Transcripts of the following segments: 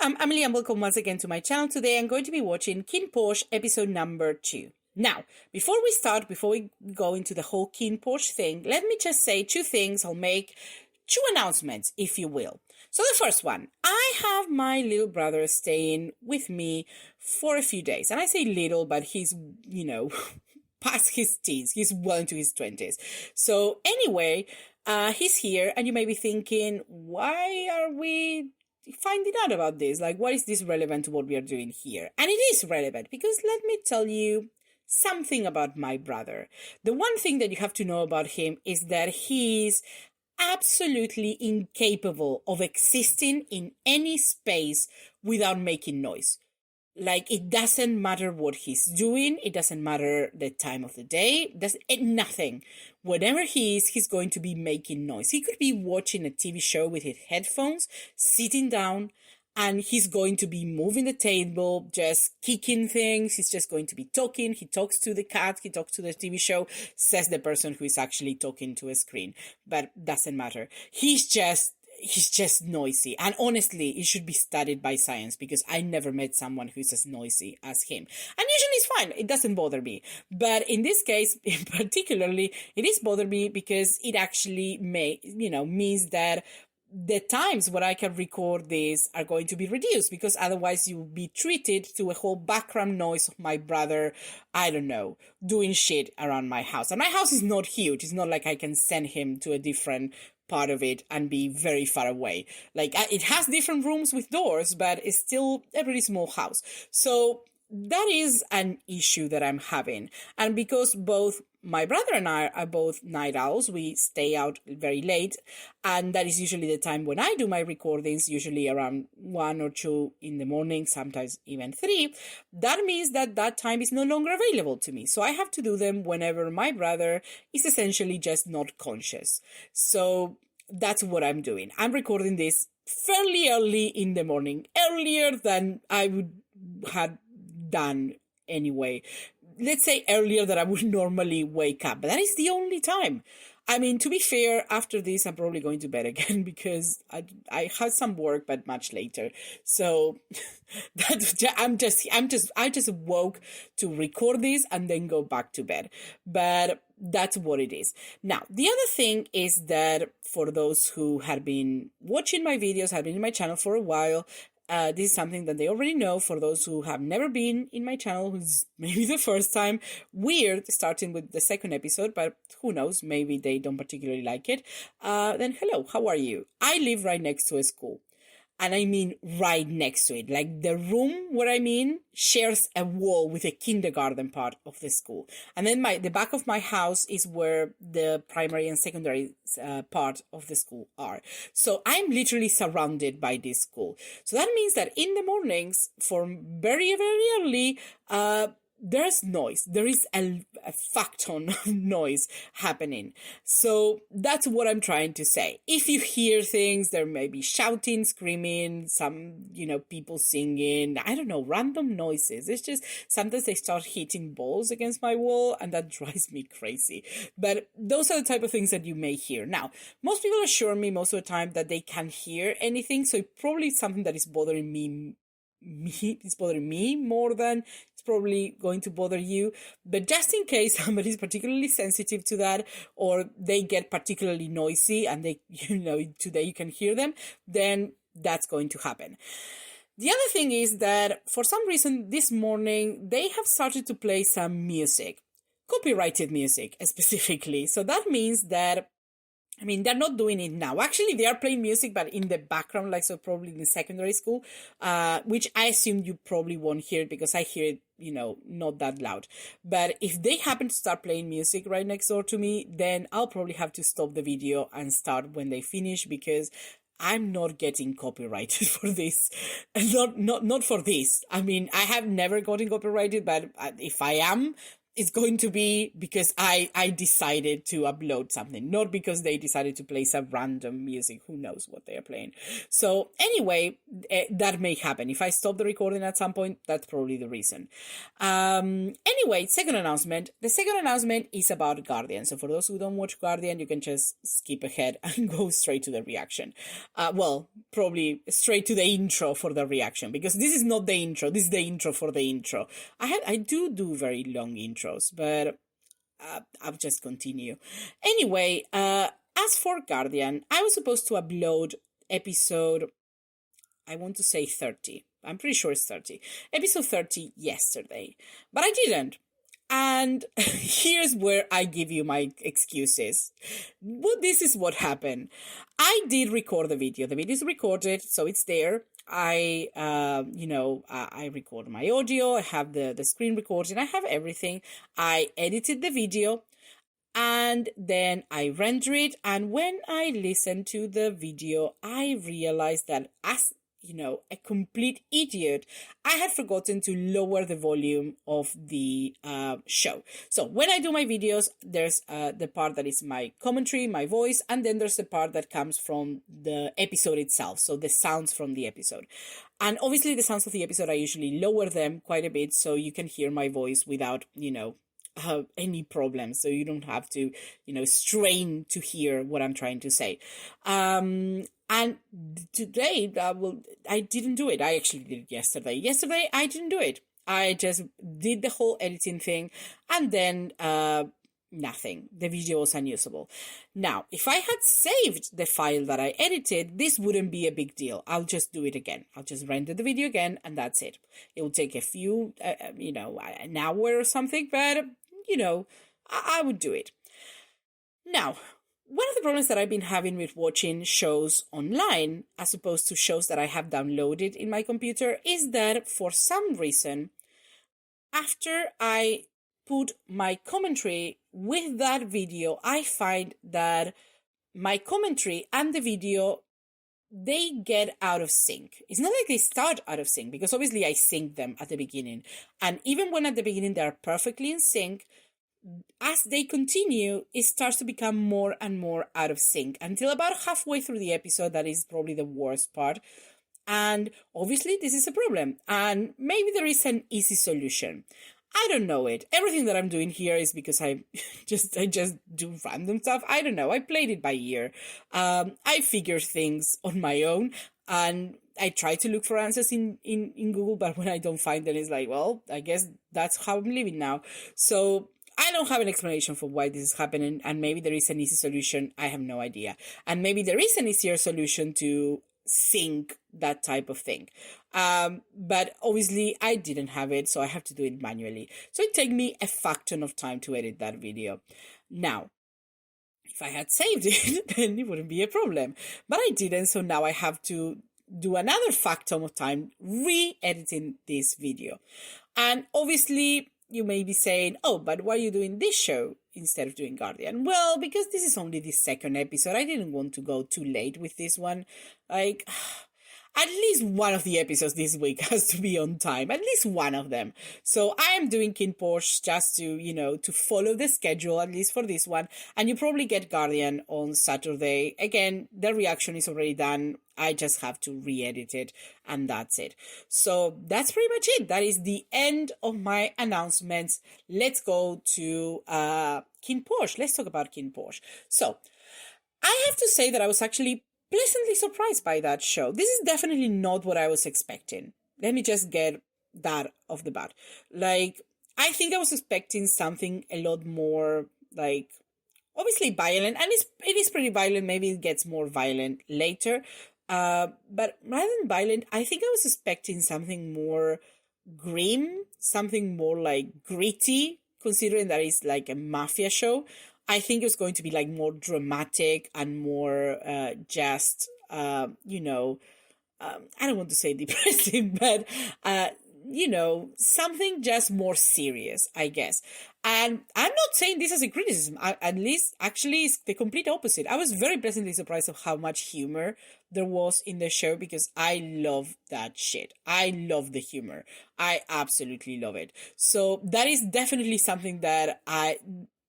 I'm Emily and welcome once again to my channel. Today I'm going to be watching Kinnporsche episode number 2. Now, before we go into the whole Kinnporsche thing, let me just say two things. I'll make two announcements, if you will. So the first one, I have my little brother staying with me for a few days. And I say little, but he's, past his teens. He's well into his 20s. So anyway, he's here and you may be thinking, why are we finding out about this? Like, what is this relevant to what we are doing here? And it is relevant because let me tell you something about my brother. The one thing that you have to know about him is that he's absolutely incapable of existing in any space without making noise. Like, it doesn't matter what he's doing. It doesn't matter the time of the day. Nothing. Whatever he is, he's going to be making noise. He could be watching a TV show with his headphones, sitting down, and he's going to be moving the table, just kicking things. He's just going to be talking. He talks to the cat. He talks to the TV show, says the person who is actually talking to a screen. But doesn't matter. He's just noisy. And honestly, it should be studied by science because I never met someone who's as noisy as him. And usually it's fine. It doesn't bother me. But in this case, particularly, it is bother me because it actually means that the times when I can record this are going to be reduced because otherwise you'll be treated to a whole background noise of my brother, I don't know, doing shit around my house. And my house is not huge. It's not like I can send him to a different part of it and be very far away. Like, it has different rooms with doors, but it's still a pretty small house. So that is an issue that I'm having. And because both my brother and I are both night owls, we stay out very late. And that is usually the time when I do my recordings, usually around 1 or 2 in the morning, sometimes even 3. That means that time is no longer available to me. So I have to do them whenever my brother is essentially just not conscious. So that's what I'm doing. I'm recording this fairly early in the morning, earlier than I would have done anyway. Let's say earlier than I would normally wake up, but that is the only time. I mean, to be fair, after this, I'm probably going to bed again because I had some work, but much later. So I just woke to record this and then go back to bed. But that's what it is. Now, the other thing is that for those who have been watching my videos, have been in my channel for a while, this is something that they already know. For those who have never been in my channel, who's maybe the first time, weird starting with the second episode, but who knows, maybe they don't particularly like it. Then hello, how are you? I live right next to a school. And I mean right next to it. Like, the room where I'm in shares a wall with a kindergarten part of the school. And then the back of my house is where the primary and secondary part of the school are. So I'm literally surrounded by this school. So that means that in the mornings, from very, very early, there's noise. There is a fuck ton of noise happening. So that's what I'm trying to say. If you hear things, there may be shouting, screaming, some, people singing, I don't know, random noises. It's just sometimes they start hitting balls against my wall and that drives me crazy. But those are the type of things that you may hear. Now, most people assure me most of the time that they can't hear anything. So it probably is something that is bothering me. It's bothering me more than it's probably going to bother you. But just in case somebody is particularly sensitive to that, or they get particularly noisy and they, today you can hear them, then that's going to happen. The other thing is that for some reason this morning they have started to play some music, copyrighted music specifically. So that means that they're not doing it now. Actually, they are playing music, but in the background, so probably in secondary school, which I assume you probably won't hear it because I hear it, not that loud. But if they happen to start playing music right next door to me, then I'll probably have to stop the video and start when they finish because I'm not getting copyrighted for this. Not for this. I have never gotten copyrighted, but if I am, it's going to be because I decided to upload something, not because they decided to play some random music. Who knows what they are playing? So anyway, that may happen. If I stop the recording at some point, that's probably the reason. Anyway, second announcement. The second announcement is about Guardian. So for those who don't watch Guardian, you can just skip ahead and go straight to the reaction. Well, probably straight to the intro for the reaction, because this is not the intro. This is the intro for the intro. I do very long intros, but I'll just continue. Anyway, as for Guardian, I was supposed to upload episode, I want to say 30. I'm pretty sure it's 30. Episode 30 yesterday, but I didn't. And here's where I give you my excuses. Well, this is what happened. I did record the video. The video is recorded, so it's there. I record my audio. I have the screen recording. I have everything. I edited the video, and then I render it. And when I listened to the video, I realized that as a complete idiot, I had forgotten to lower the volume of the show. So when I do my videos, there's the part that is my commentary, my voice, and then there's the part that comes from the episode itself, so the sounds from the episode. And obviously the sounds of the episode, I usually lower them quite a bit so you can hear my voice without, any problems, so you don't have to, strain to hear what I'm trying to say. And today, I didn't do it. I actually did it yesterday. Yesterday, I didn't do it. I just did the whole editing thing, and then nothing. The video was unusable. Now, if I had saved the file that I edited, this wouldn't be a big deal. I'll just do it again. I'll just render the video again, and that's it. It will take a few, an hour or something, but, I would do it. Now, one of the problems that I've been having with watching shows online, as opposed to shows that I have downloaded in my computer, is that for some reason, after I put my commentary with that video, I find that my commentary and the video, they get out of sync. It's not like they start out of sync, because obviously I sync them at the beginning. And even when at the beginning they're perfectly in sync, as they continue, it starts to become more and more out of sync until about halfway through the episode. That is probably the worst part. And obviously this is a problem. And maybe there is an easy solution. I don't know it. Everything that I'm doing here is because I just do random stuff. I don't know. I played it by ear. I figure things on my own, and I try to look for answers in Google, but when I don't find them, it's like, well, I guess that's how I'm living now. So I don't have an explanation for why this is happening, and maybe there is an easy solution. I have no idea. And maybe there is an easier solution to sync that type of thing. But obviously I didn't have it, so I have to do it manually. So it took me a fuck ton of time to edit that video. Now, if I had saved it, then it wouldn't be a problem. But I didn't, so now I have to do another fuck ton of time re-editing this video. And obviously you may be saying, oh, but why are you doing this show instead of doing Guardian? Well, because this is only the second episode. I didn't want to go too late with this one. Like, at least one of the episodes this week has to be on time. At least one of them. So I am doing Kinnporsche just to, to follow the schedule, at least for this one. And you probably get Guardian on Saturday. Again, the reaction is already done. I just have to re-edit it, and that's it. So that's pretty much it. That is the end of my announcements. Let's go to Kinnporsche. Let's talk about Kinnporsche. So I have to say that I was actually pleasantly surprised by that show. This is definitely not what I was expecting. Let me just get that off the bat. Like, I think I was expecting something a lot more, like, obviously violent, and it is pretty violent. Maybe it gets more violent later. But rather than violent, I think I was expecting something more grim, something more like gritty, considering that it's like a mafia show. I think it was going to be like more dramatic and more I don't want to say depressing, but something just more serious, I guess. And I'm not saying this as a criticism. At least, actually, it's the complete opposite. I was very pleasantly surprised of how much humor there was in the show, because I love that shit. I love the humor. I absolutely love it. So that is definitely something that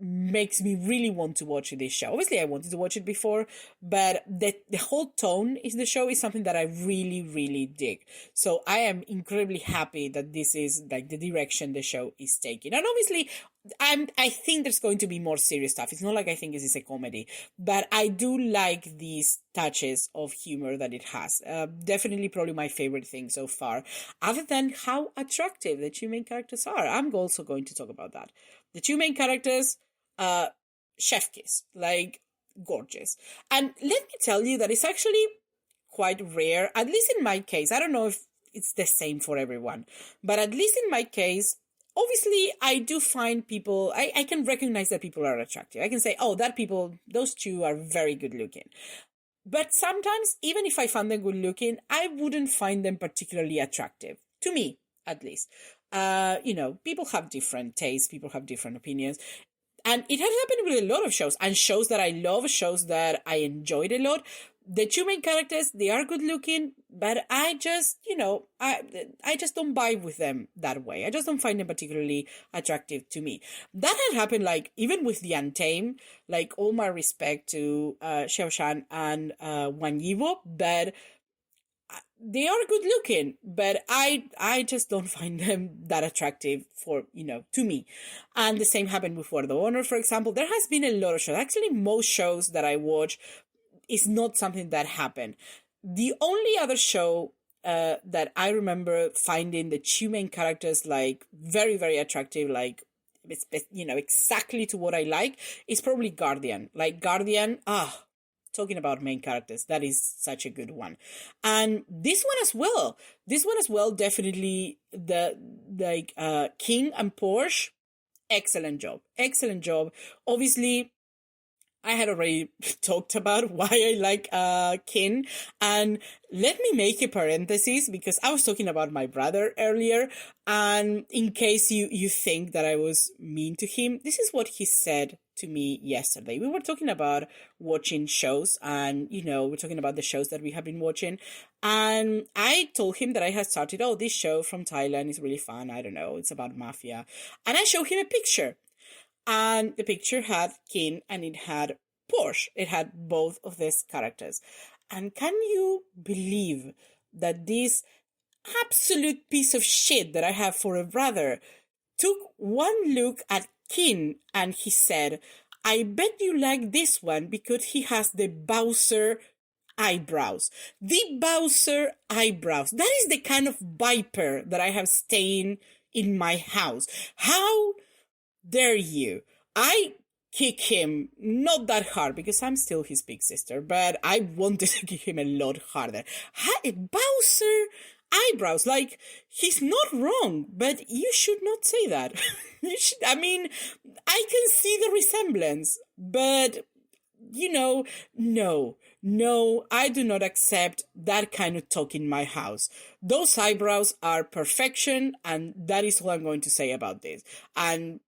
makes me really want to watch this show. Obviously, I wanted to watch it before, but the whole tone in the show is something that I really, really dig. So I am incredibly happy that this is like the direction the show is taking. And obviously, I think there's going to be more serious stuff. It's not like I think this is a comedy, but I do like these touches of humor that it has. Definitely probably my favorite thing so far, other than how attractive the two main characters are. I'm also going to talk about that. The two main characters, chef kiss, like gorgeous. And let me tell you that it's actually quite rare, at least in my case. I don't know if it's the same for everyone, but at least in my case, obviously I do find people, I can recognize that people are attractive. I can say, oh, those two are very good looking. But sometimes, even if I find them good looking, I wouldn't find them particularly attractive, to me, at least. People have different tastes, people have different opinions. And it has happened with a lot of shows, and shows that I love, shows that I enjoyed a lot. The two main characters, they are good looking, but I just, I just don't vibe with them that way. I just don't find them particularly attractive to me. That had happened, like, even with The Untamed, like, all my respect to Xiao Shan and Wang Yibo, but they are good looking, but I just don't find them that attractive to me. And the same happened with Word of Honor, for example. There has been a lot of shows. Actually, most shows that I watch is not something that happened. The only other show that I remember finding the two main characters like very, very attractive, like, exactly to what I like, is probably Guardian. Like Guardian, talking about main characters, that is such a good one. And this one as well, definitely King and Porsche, excellent job. Obviously, I had already talked about why I like Kin, and let me make a parenthesis, because I was talking about my brother earlier, and in case you think that I was mean to him, this is what he said to me yesterday. We were talking about watching shows, and we're talking about the shows that we have been watching, and I told him that I had started, this show from Thailand is really fun, I don't know, it's about mafia, and I showed him a picture. And the picture had Kin and it had Porsche. It had both of these characters. And can you believe that this absolute piece of shit that I have for a brother took one look at Kin and he said, I bet you like this one because he has the Bowser eyebrows. The Bowser eyebrows. That is the kind of viper that I have staying in my house. How dare you? I kick him not that hard because I'm still his big sister, but I wanted to kick him a lot harder. Bowser eyebrows, like, he's not wrong, but you should not say that. I mean, I can see the resemblance, but no, I do not accept that kind of talk in my house. Those eyebrows are perfection, and that is all I'm going to say about this. And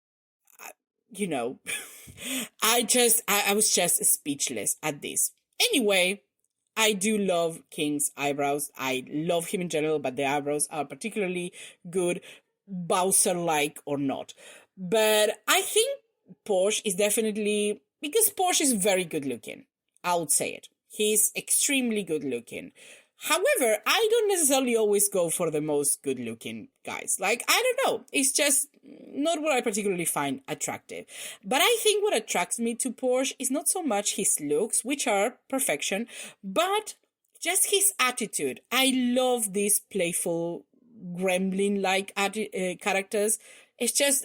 I was just speechless at this. Anyway, I do love King's eyebrows. I love him in general, but the eyebrows are particularly good, Bowser-like or not. But I think Porsche is definitely, because Porsche is very good looking. I would say it. He's extremely good looking. However, I don't necessarily always go for the most good-looking guys. Like, I don't know. It's just not what I particularly find attractive. But I think what attracts me to Porsche is not so much his looks, which are perfection, but just his attitude. I love these playful, gremlin-like characters. It's just,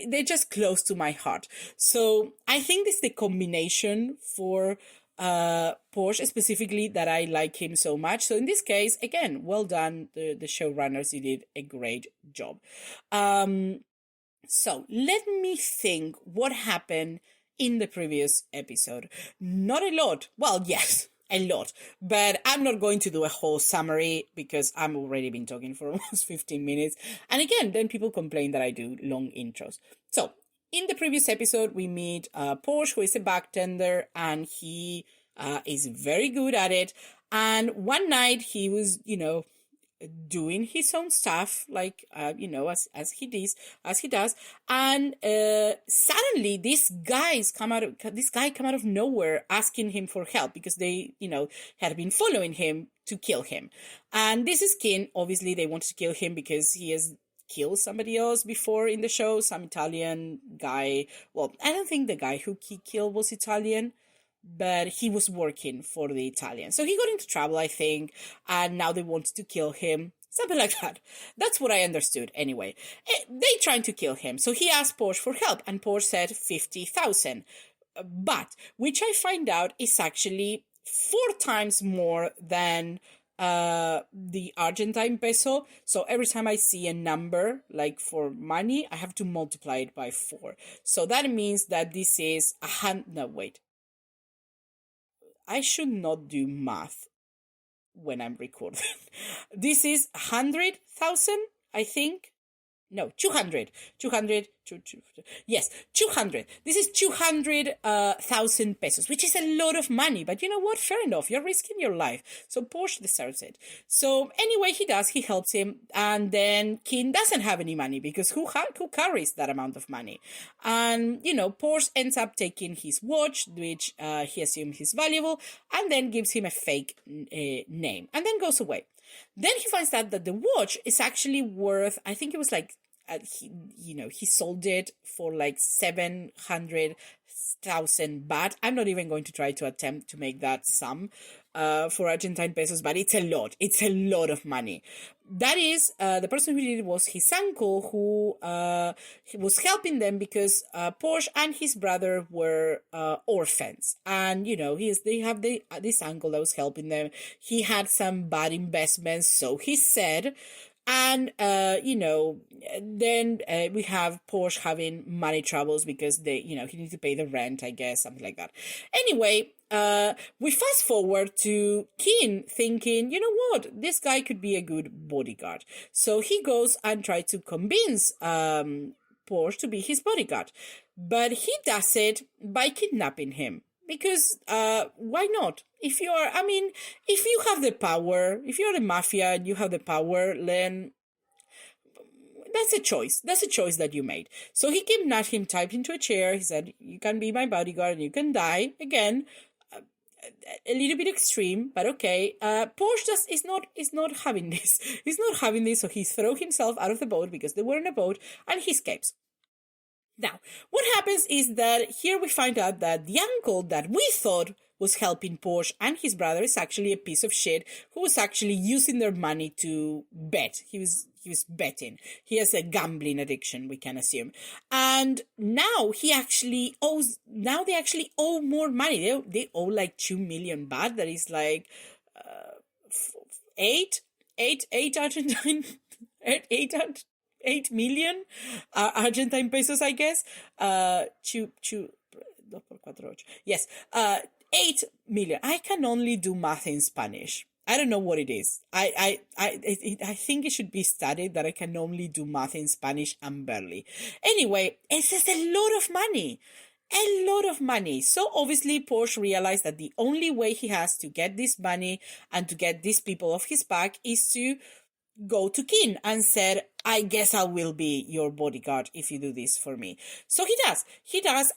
they're just close to my heart. So I think this is the combination for Porsche specifically that I like him so much. So in this case, again, well done, the showrunners. You did a great job. So let me think what happened in the previous episode. Not a lot. Well, yes, a lot. But I'm not going to do a whole summary because I'm already been talking for almost 15 minutes. And again, then people complain that I do long intros. So in the previous episode, we meet Porsche, who is a bartender, and he is very good at it. And one night he was, doing his own stuff, like as he does, and suddenly this guy come out of nowhere asking him for help because they had been following him to kill him. And this is Kin. Obviously they wanted to kill him because he has killed somebody else before in the show, some Italian guy. Well, I don't think the guy who he killed was Italian, but he was working for the Italians. So he got into trouble, I think, and now they wanted to kill him. Something like that. That's what I understood anyway. They trying to kill him. So he asked Porsche for help, and Porsche said 50,000. But, which I find out is actually 4 times more than the Argentine peso. So every time I see a number, like for money, I have to multiply it by 4. So that means that this is I should not do math when I'm recording. This is 100,000, I think. No, 200. 200. Yes, 200. This is 200,000 pesos, which is a lot of money. But you know what? Fair enough. You're risking your life. So Porsche deserves it. So anyway, he helps him. And then Kin doesn't have any money because who carries that amount of money? And, Porsche ends up taking his watch, which he assumes is valuable, and then gives him a fake name and then goes away. Then he finds out that the watch is actually worth, I think it was like, he sold it for like 700,000 baht. I'm not even going to try to attempt to make that sum for Argentine pesos, but it's a lot. It's a lot of money. That is, the person who did it was his uncle, who was helping them because Porsche and his brother were orphans. And, they have this uncle that was helping them. He had some bad investments, so he said. And, then we have Porsche having money troubles because he needs to pay the rent, I guess, something like that. Anyway, we fast forward to Kin thinking, you know what, this guy could be a good bodyguard. So he goes and tries to convince Porsche to be his bodyguard. But he does it by kidnapping him. Because why not? If you have the power, if you're the mafia and you have the power, then that's a choice. That's a choice that you made. So he kidnapped him, typed into a chair. He said, you can be my bodyguard and you can die. Again, a little bit extreme, but okay. Porsche just is not having this. He's not having this, so he throws himself out of the boat because they were in a boat and he escapes. Now, what happens is that here we find out that the uncle that we thought was helping Porsche and his brother is actually a piece of shit who was actually using their money to bet. He was betting. He has a gambling addiction, we can assume. And now they actually owe more money. They owe like 2 million baht. That is like 8 Argentine 8 million Argentine pesos, I guess. Yes, 8 million. I can only do math in Spanish. I don't know what it is. I think it should be studied that I can only do math in Spanish and barely. Anyway, it's just a lot of money. A lot of money. So obviously Porsche realized that the only way he has to get this money and to get these people off his back is to go to Kin and said, I guess I will be your bodyguard if you do this for me. So he does.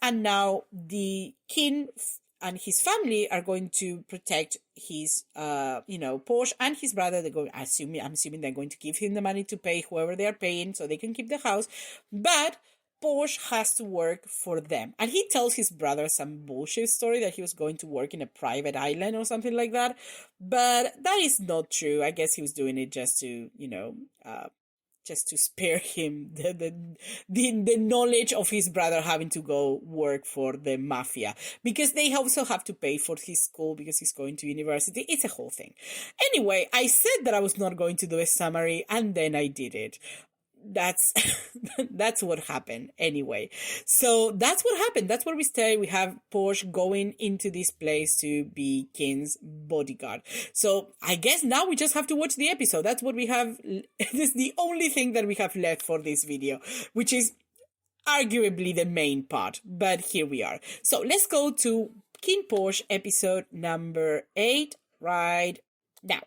And now the Kin and his family are going to protect his, Porsche and his brother. I'm assuming they're going to give him the money to pay whoever they are paying so they can keep the house. But Porsche has to work for them. And he tells his brother some bullshit story that he was going to work in a private island or something like that. But that is not true. I guess he was doing it just to, just to spare him the knowledge of his brother having to go work for the mafia. Because they also have to pay for his school because he's going to university. It's a whole thing. Anyway, I said that I was not going to do a summary and then I did it. that's that's what happened anyway. So that's what happened. That's where we stay. We have Porsche going into this place to be Kin's bodyguard. So I guess now we just have to watch the episode. That's what we have. This is the only thing that we have left for this video, which is arguably the main part, but here we are. So let's go to Kinnporsche episode number 8 right now.